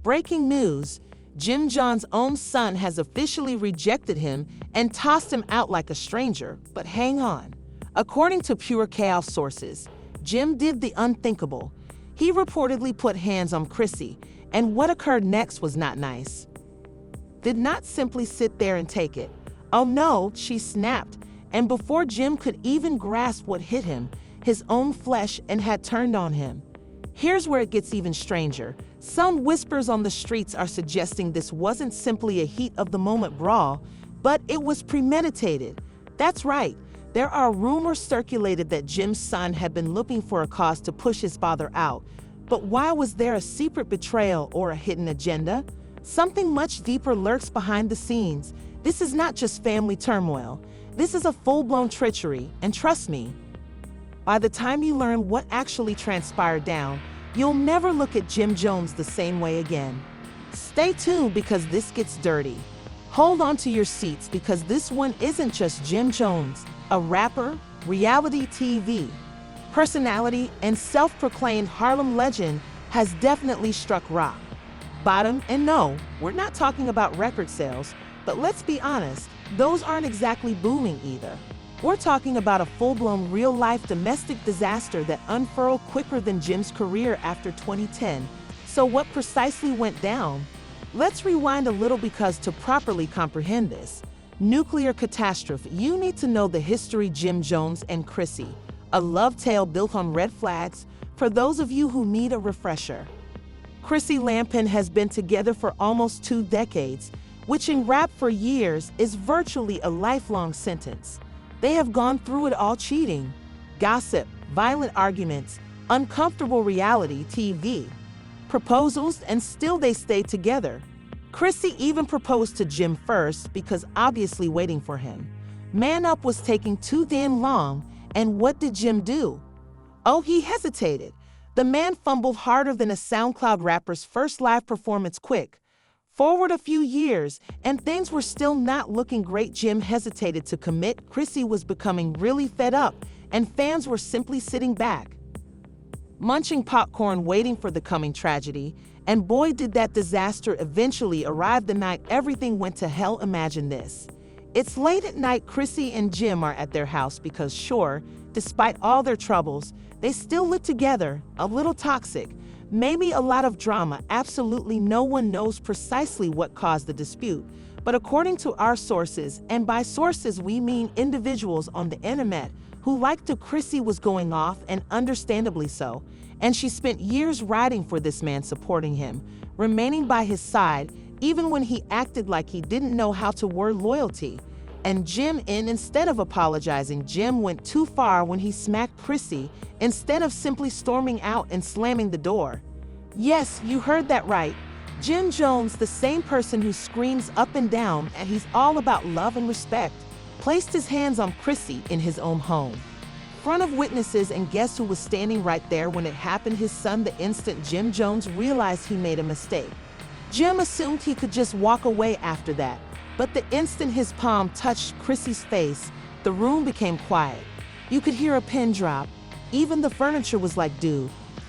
Breaking news: Jim John's own son has officially rejected him and tossed him out like a stranger. But hang on. According to Pure Chaos sources, Jim did the unthinkable. He reportedly put hands on Chrissy, and what occurred next was not nice. Did not simply sit there and take it. Oh no, she snapped, and before Jim could even grasp what hit him, his own flesh and had turned on him. Here's where it gets even stranger. Some whispers on the streets are suggesting this wasn't simply a heat-of-the-moment brawl, but it was premeditated. That's right. There are rumors circulated that Jim's son had been looking for a cause to push his father out. But why was there a secret betrayal or a hidden agenda? Something much deeper lurks behind the scenes. This is not just family turmoil. This is a full-blown treachery, and trust me, by the time you learn what actually transpired down, you'll never look at Jim Jones the same way again. Stay tuned because this gets dirty. Hold on to your seats because this one isn't just Jim Jones, a rapper, reality TV personality, and self-proclaimed Harlem legend has definitely struck rock bottom. And no, we're not talking about record sales, but let's be honest, those aren't exactly booming either. We're talking about a full-blown real-life domestic disaster that unfurled quicker than Jim's career after 2010. So what precisely went down? Let's rewind a little because to properly comprehend this nuclear catastrophe, you need to know the history. Jim Jones and Chrissy, a love tale built on red flags. For those of you who need a refresher, Chrissy Lampin has been together for almost 2 decades, which in rap for years is virtually a lifelong sentence. They have gone through it all: cheating, gossip, violent arguments, uncomfortable reality TV, proposals, and still they stayed together. Chrissy even proposed to Jim first because obviously waiting for him. Man Up was taking too damn long, and what did Jim do? Oh, he hesitated. The man fumbled harder than a SoundCloud rapper's first live performance. Quick forward a few years, and things were still not looking great. Jim hesitated to commit. Chrissy was becoming really fed up, and fans were simply sitting back, munching popcorn, waiting for the coming tragedy. And boy, did that disaster eventually arrive the night everything went to hell. Imagine this. It's late at night. Chrissy and Jim are at their house because sure, despite all their troubles, they still live together. A little toxic, maybe a lot of drama. Absolutely no one knows precisely what caused the dispute. But according to our sources, and by sources we mean individuals on the internet who liked to, Chrissy was going off, and understandably so. And she spent years riding for this man, supporting him, remaining by his side, even when he acted like he didn't know how to word loyalty. And instead of apologizing, Jim went too far when he smacked Chrissy instead of simply storming out and slamming the door. Yes, you heard that right. Jim Jones, the same person who screams up and down and he's all about love and respect, placed his hands on Chrissy in his own home, in front of witnesses, and guess who was standing right there when it happened? His son. The instant Jim Jones realized he made a mistake, Jim assumed he could just walk away after that. But the instant his palm touched Chrissy's face, the room became quiet. You could hear a pin drop. Even the furniture was like, dude,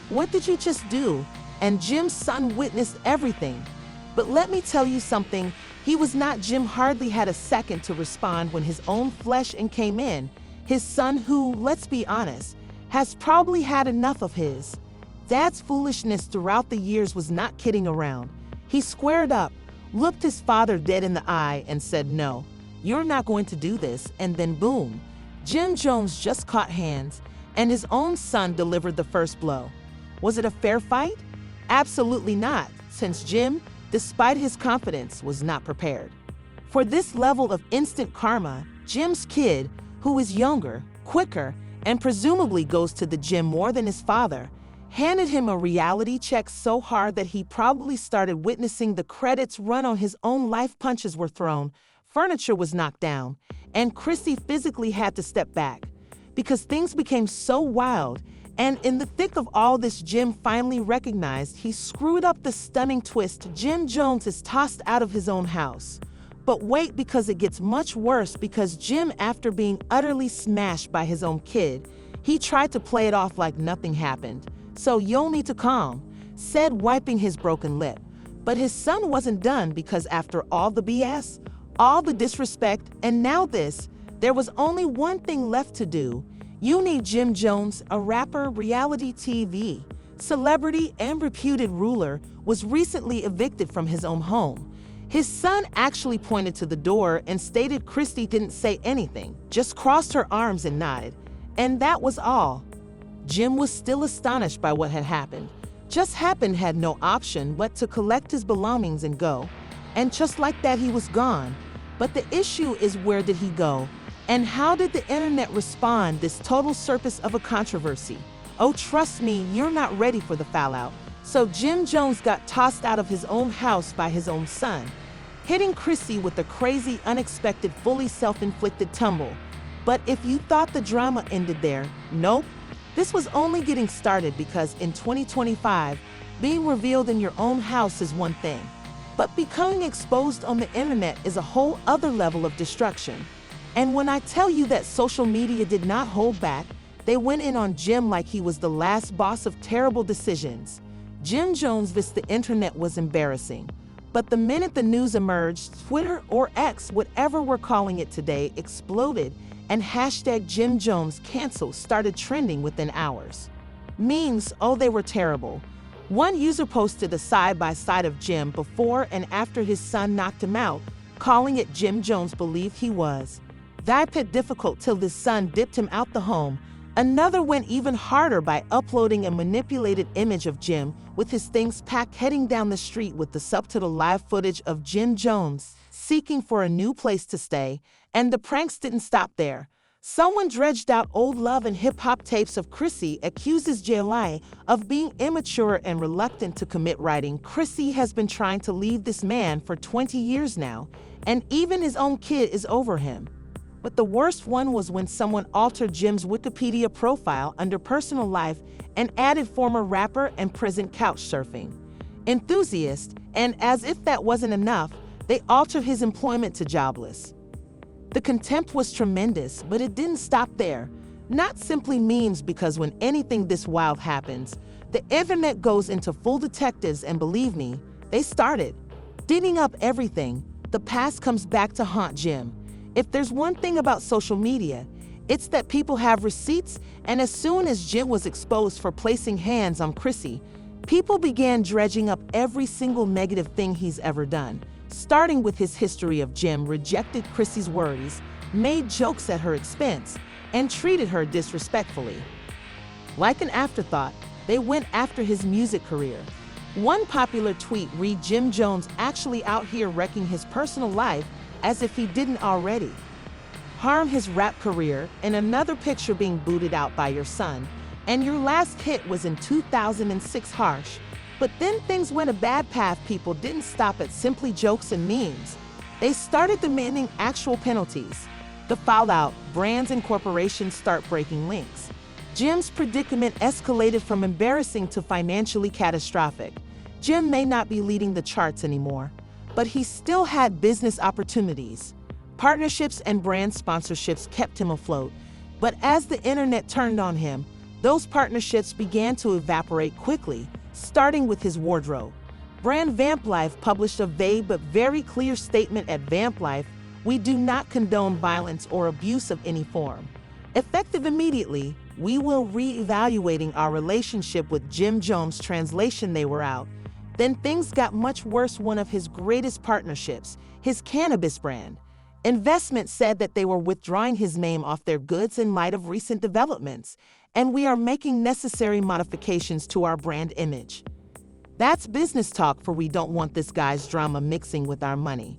what did you just do? And Jim's son witnessed everything. But let me tell you something, he was not. Jim hardly had a second to respond when his own flesh and came in. His son, who, let's be honest, has probably had enough of his dad's foolishness throughout the years, was not kidding around. He squared up, looked his father dead in the eye and said, no, you're not going to do this. And then boom, Jim Jones just caught hands and his own son delivered the first blow. Was it a fair fight? Absolutely not, since Jim, despite his confidence, was not prepared for this level of instant karma. Jim's kid, who is younger, quicker, and presumably goes to the gym more than his father, handed him a reality check so hard that he probably started witnessing the credits run on his own life. Punches were thrown, furniture was knocked down, and Chrissy physically had to step back because things became so wild. And in the thick of all this, Jim finally recognized he screwed up. The stunning twist: Jim Jones is tossed out of his own house. But wait, because it gets much worse, because Jim, after being utterly smashed by his own kid, he tried to play it off like nothing happened. So you'll need to calm, said, wiping his broken lip. But his son wasn't done, because after all the BS, all the disrespect, and now this, there was only one thing left to do. You need Jim Jones, a rapper, reality TV celebrity, and reputed ruler, was recently evicted from his own home. His son actually pointed to the door and stated Chrissy didn't say anything, just crossed her arms and nodded. And that was all. Jim was still astonished by what had happened. Just happened had no option but to collect his belongings and go. And just like that, he was gone. But the issue is, where did he go? And how did the internet respond? This total surface of a controversy. Oh, trust me, you're not ready for the fallout. So Jim Jones got tossed out of his own house by his own son, hitting Chrissy with a crazy, unexpected, fully self-inflicted tumble. But if you thought the drama ended there, nope. This was only getting started, because in 2025, being revealed in your own house is one thing, but becoming exposed on the internet is a whole other level of destruction. And when I tell you that social media did not hold back, they went in on Jim like he was the last boss of terrible decisions. Jim Jones vs. the internet was embarrassing. But the minute the news emerged, Twitter, or X, whatever we're calling it today, exploded, and hashtag Jim Jones cancel started trending within hours. Memes, oh, they were terrible. One user posted a side-by-side of Jim before and after his son knocked him out, calling it Jim Jones believed he was. That pit difficult till his son dipped him out the home. Another went even harder by uploading a manipulated image of Jim with his things packed heading down the street with the subtitle live footage of Jim Jones seeking for a new place to stay. And the pranks didn't stop there. Someone dredged out old love and hip-hop tapes of Chrissy, accuses JLI of being immature and reluctant to commit, writing, Chrissy has been trying to leave this man for 20 years now, and even his own kid is over him. But the worst one was when someone altered Jim's Wikipedia profile under personal life and added former rapper and present couch surfing enthusiast, and as if that wasn't enough, they altered his employment to jobless. The contempt was tremendous, but it didn't stop there. Not simply memes, because when anything this wild happens, the internet goes into full detectives, and believe me, they started digging up everything. The past comes back to haunt Jim. If there's one thing about social media, it's that people have receipts, and as soon as Jim was exposed for placing hands on Chrissy, people began dredging up every single negative thing he's ever done, starting with his history of Jim rejected Chrissy's worries, made jokes at her expense, and treated her disrespectfully. Like an afterthought, they went after his music career. One popular tweet read, Jim Jones actually out here wrecking his personal life as if he didn't already harm his rap career, and another picture being booted out by your son, and your last hit was in 2006. Harsh. But then things went a bad path. People didn't stop at simply jokes and memes. They started demanding actual penalties. The fallout, brands and corporations start breaking links. Jim's predicament escalated from embarrassing to financially catastrophic. Jim may not be leading the charts anymore, but he still had business opportunities. Partnerships and brand sponsorships kept him afloat. But as the internet turned on him, those partnerships began to evaporate quickly, starting with his wardrobe. Brand Vamp Life published a vague but very clear statement at Vamp Life: we do not condone violence or abuse of any form. Effective immediately, we will re-evaluating our relationship with Jim Jones. Translation: they were out. Then things got much worse. One of his greatest partnerships, his cannabis brand, investment, said that they were withdrawing his name off their goods in light of recent developments, and we are making necessary modifications to our brand image. That's business talk, for we don't want this guy's drama mixing with our money.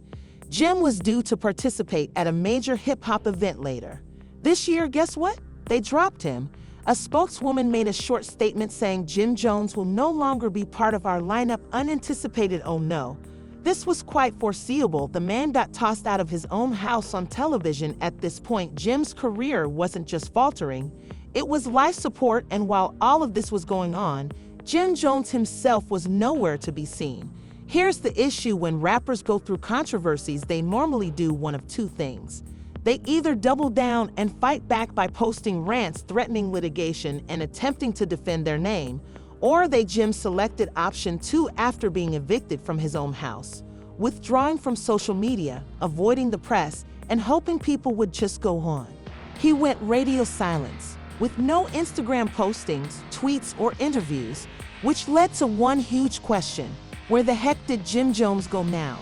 Jim was due to participate at a major hip-hop event later this year. Guess what? They dropped him. A spokeswoman made a short statement saying Jim Jones will no longer be part of our lineup. Unanticipated. Oh no. This was quite foreseeable. The man got tossed out of his own house on television. At this point, Jim's career wasn't just faltering, it was life support, and while all of this was going on, Jim Jones himself was nowhere to be seen. Here's the issue: when rappers go through controversies, they normally do one of two things. They either double down and fight back by posting rants threatening litigation and attempting to defend their name, Or Jim selected option 2 after being evicted from his own house, withdrawing from social media, avoiding the press, and hoping people would just go on. He went radio silence, with no Instagram postings, tweets, or interviews, which led to one huge question: where the heck did Jim Jones go now?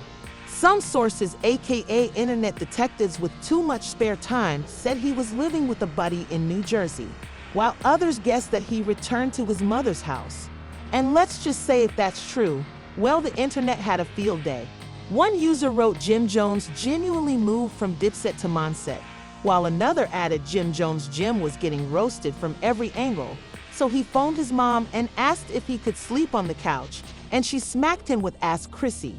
Some sources, aka internet detectives with too much spare time, said he was living with a buddy in New Jersey, while others guessed that he returned to his mother's house. And let's just say if that's true, well, the internet had a field day. One user wrote Jim Jones genuinely moved from Dipset to Monset, while another added Jim Jones' gym was getting roasted from every angle, so he phoned his mom and asked if he could sleep on the couch, and she smacked him with Ask Chrissy.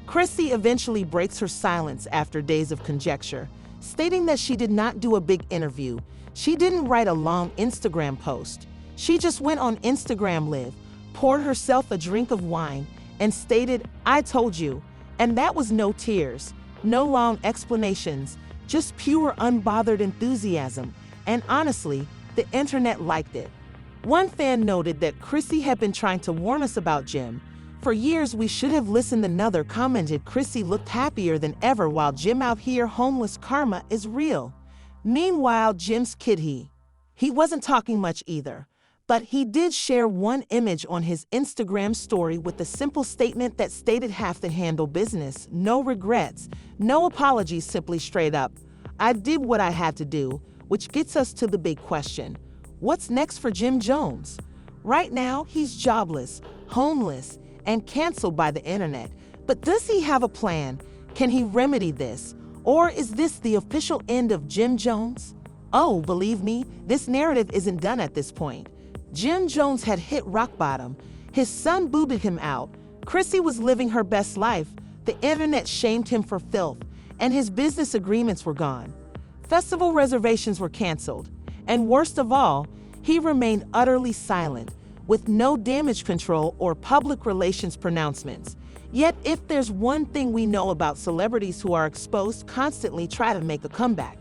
Chrissy eventually breaks her silence after days of conjecture, stating that she did not do a big interview. She didn't write a long Instagram post. She just went on Instagram Live, poured herself a drink of wine, and stated, "I told you." And that was no tears, no long explanations, just pure unbothered enthusiasm. And honestly, the internet liked it. One fan noted that Chrissy had been trying to warn us about Jim. For years, we should have listened. Another commented Chrissy looked happier than ever while Jim out here homeless. Karma is real. Meanwhile, Jim's kid, he wasn't talking much either, but he did share one image on his Instagram story with a simple statement that stated have to handle business, no regrets, no apologies, simply straight up, "I did what I had to do," which gets us to the big question. What's next for Jim Jones? Right now, he's jobless, homeless, and canceled by the internet. But does he have a plan? Can he remedy this? Or is this the official end of Jim Jones? Oh, believe me, this narrative isn't done at this point. Jim Jones had hit rock bottom. His son booted him out. Chrissy was living her best life. The internet shamed him for filth, and his business agreements were gone. Festival reservations were canceled. And worst of all, he remained utterly silent, with no damage control or public relations pronouncements. Yet, if there's one thing we know about celebrities who are exposed, constantly try to make a comeback.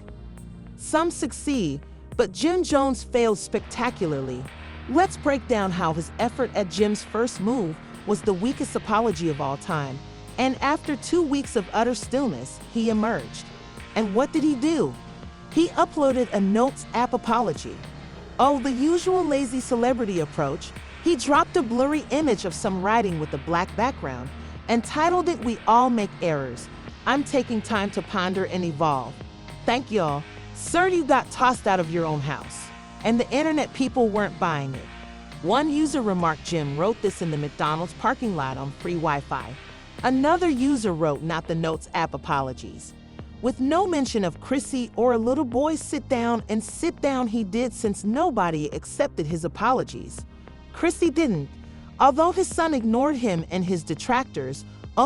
Some succeed, but Jim Jones failed spectacularly. Let's break down how his effort at Jim's first move was the weakest apology of all time. And after 2 weeks of utter stillness, he emerged. And what did he do? He uploaded a Notes app apology. Oh, the usual lazy celebrity approach. He dropped a blurry image of some writing with a black background and titled it, "We all make errors. I'm taking time to ponder and evolve." Thank y'all. Sir, you got tossed out of your own house. And the internet people weren't buying it. One user remarked Jim wrote this in the McDonald's parking lot on free Wi-Fi. Another user wrote not the Notes app apologies. With no mention of Chrissy or a little boy. Sit down he did, since nobody accepted his apologies. Chrissy didn't. Although his son ignored him and his detractors,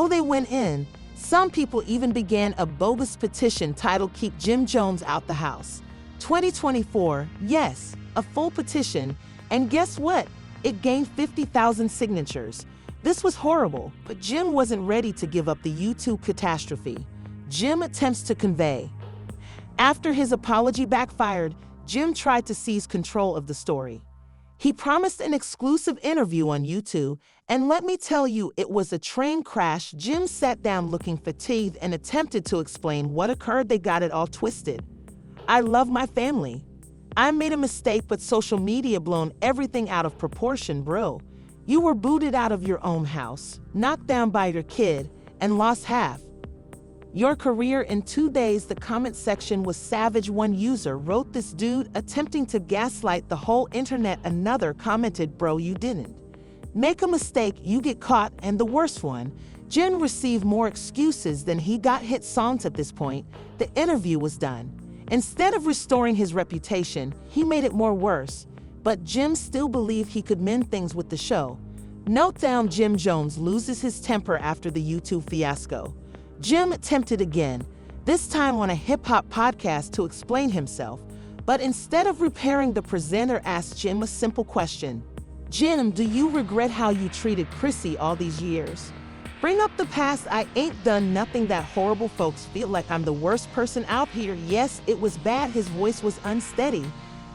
they went in. Some people even began a bogus petition titled "Keep Jim Jones Out the House." 2024, yes, a full petition, and guess what? It gained 50,000 signatures. This was horrible, but Jim wasn't ready to give up the YouTube catastrophe. Jim attempts to convey. After his apology backfired, Jim tried to seize control of the story. He promised an exclusive interview on YouTube, and let me tell you, it was a train crash. Jim sat down looking fatigued and attempted to explain what occurred. They got it all twisted. "I love my family. I made a mistake, but social media blown everything out of proportion, bro. You were booted out of your own house, knocked down by your kid, and lost half your career in 2 days." The comment section was savage. One user wrote, "This dude attempting to gaslight the whole internet." Another commented, "Bro, you didn't make a mistake, you get caught." And the worst one, Jim received more excuses than he got hit songs. At this point, the interview was done. Instead of restoring his reputation, he made it more worse. But Jim still believed he could mend things with the show. Note down: Jim Jones loses his temper after the YouTube fiasco. Jim attempted again, this time on a hip-hop podcast, to explain himself. But instead of repairing, the presenter asked Jim a simple question. "Jim, do you regret how you treated Chrissy all these years? Bring up the past. I ain't done nothing that horrible. Folks feel like I'm the worst person out here. Yes, it was bad." His voice was unsteady.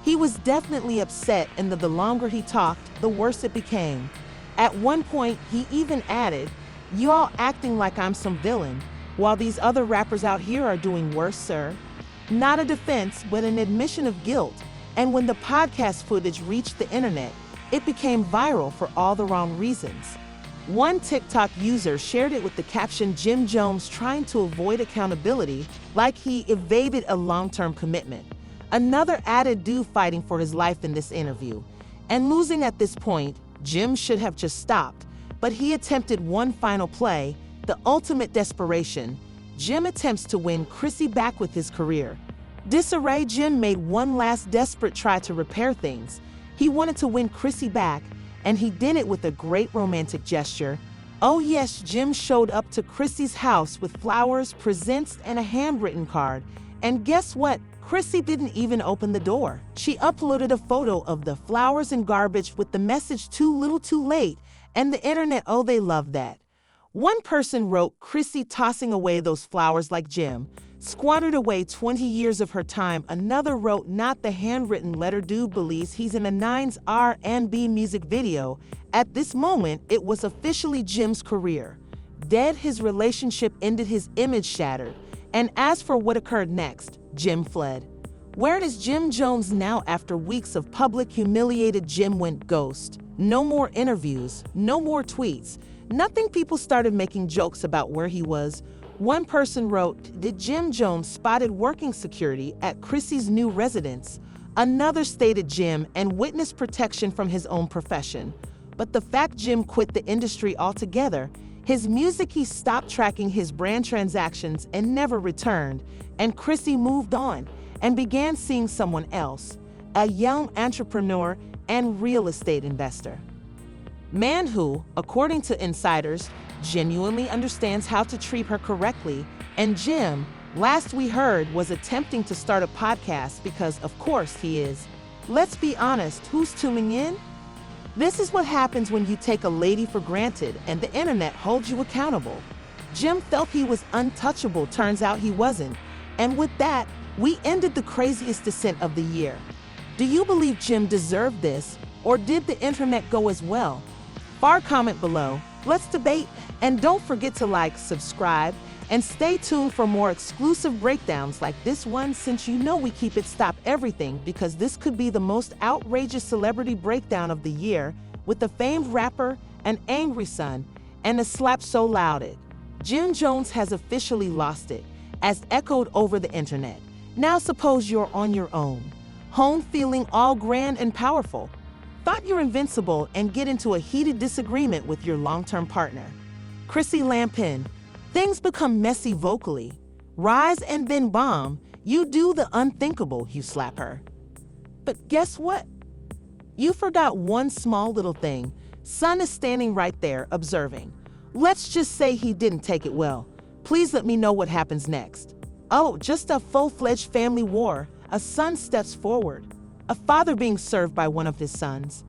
He was definitely upset, and the longer he talked, the worse it became. At one point, he even added, "Y'all acting like I'm some villain, while these other rappers out here are doing worse, sir." Not a defense, but an admission of guilt. And when the podcast footage reached the internet, it became viral for all the wrong reasons. One TikTok user shared it with the caption, "Jim Jones trying to avoid accountability like he evaded a long-term commitment." Another added, "Dude fighting for his life in this interview and losing at this point. Jim should have just stopped, but he attempted one final play, the ultimate desperation." Jim attempts to win Chrissy back with his career. Disarray. Jim made one last desperate try to repair things. He wanted to win Chrissy back, and he did it with a great romantic gesture. Oh yes, Jim showed up to Chrissy's house with flowers, presents, and a handwritten card. And guess what? Chrissy didn't even open the door. She uploaded a photo of the flowers and garbage with the message, "Too little too late," and the internet, oh, they loved that. One person wrote, "Chrissy tossing away those flowers like Jim squandered away 20 years of her time." Another wrote, "Not the handwritten letter, dude believes he's in a 9's R&B music video." At this moment, it was officially Jim's career dead. His relationship ended, his image shattered. And as for what occurred next, Jim fled. Where is Jim Jones now? After weeks of public humiliated, Jim went ghost. No more interviews, no more tweets, nothing. People started making jokes about where he was. One person wrote, "Did Jim Jones spotted working security at Chrissy's new residence?" Another stated Jim and witness protection from his own profession. But the fact Jim quit the industry altogether, his music, he stopped tracking his brand transactions and never returned. And Chrissy moved on and began seeing someone else, a young entrepreneur and real estate investor. Man who, according to insiders, genuinely understands how to treat her correctly. And Jim, last we heard, was attempting to start a podcast because, of course, he is. Let's be honest, who's tuning in? This is what happens when you take a lady for granted and the internet holds you accountable. Jim felt he was untouchable. Turns out he wasn't. And with that, we ended the craziest descent of the year. Do you believe Jim deserved this, or did the internet go as well? Far comment below. Let's debate, and don't forget to like, subscribe, and stay tuned for more exclusive breakdowns like this one, since you know we keep it stop everything, because this could be the most outrageous celebrity breakdown of the year, with a famed rapper, an angry son, and a slap so loud it. Jim Jones has officially lost it, as echoed over the internet. Now suppose you're on your own, home feeling all grand and powerful. Thought you're invincible and get into a heated disagreement with your long-term partner. Chrissy Lampin, things become messy vocally. Rise and then bomb, you do the unthinkable, you slap her. But guess what? You forgot one small little thing. Son is standing right there observing. Let's just say he didn't take it well. Please let me know what happens next. Oh, just a full-fledged family war. A son steps forward. A father being served by one of his sons.